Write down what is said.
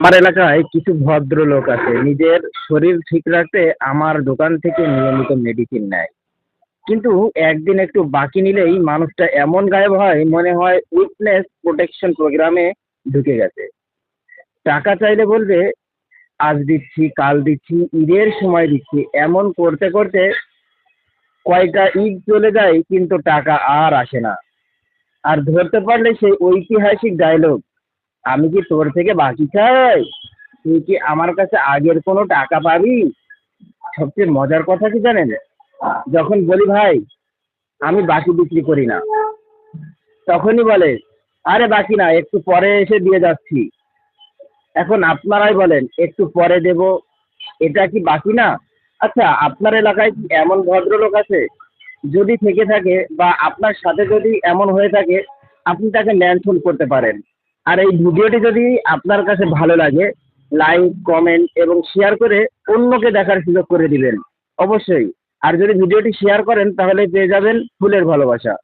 আমার এলাকায় কিছু ভদ্রলোক আছে নিজের শরীর ঠিক রাখতে আমার দোকান থেকে নিয়মিত মেডিসিন নেয়, কিন্তু একদিন একটু বাকি নিলেই মানুষটা এমন গায়েব হয় মনে হয় উইটনেস প্রোটেকশন প্রোগ্রামে ঢুকে গেছে। টাকা চাইলে বলবে আজ দিচ্ছি, কাল দিচ্ছি, ঈদের সময় দিচ্ছি, এমন করতে করতে কয়টা ঈদ চলে যায় কিন্তু টাকা আর আসে না। আর ধরতে পারলে সেই ঐতিহাসিক ডায়লগ, আমি কি তোর থেকে বাকি চাই, তুই কি আমার কাছে আগের কোনো টাকা পাবি। সবচেয়ে মজার কথা কি জানেন, যখন বলি ভাই আমি বাকি বিক্রি করি না, তখনই বলে আরে বাকি না, একটু পরে এসে দিয়ে যাচ্ছি। এখন আপনারাই বলেন একটু পরে দেব, এটা কি বাকি না? আচ্ছা, আপনার এলাকায় কি এমন ভদ্রলোক আছে? যদি থেকে থাকে বা আপনার সাথে যদি এমন হয়ে থাকে, আপনি তাকে মেনশন করতে পারেন। আর এই ভিডিওটি যদি আপনার কাছে ভালো লাগে, লাইক, কমেন্ট এবং শেয়ার করে অন্যকে দেখার সুযোগ করে দিবেন অবশ্যই। আর যদি ভিডিওটি শেয়ার করেন তাহলে পেয়ে যাবেন ফুলের ভালোবাসা।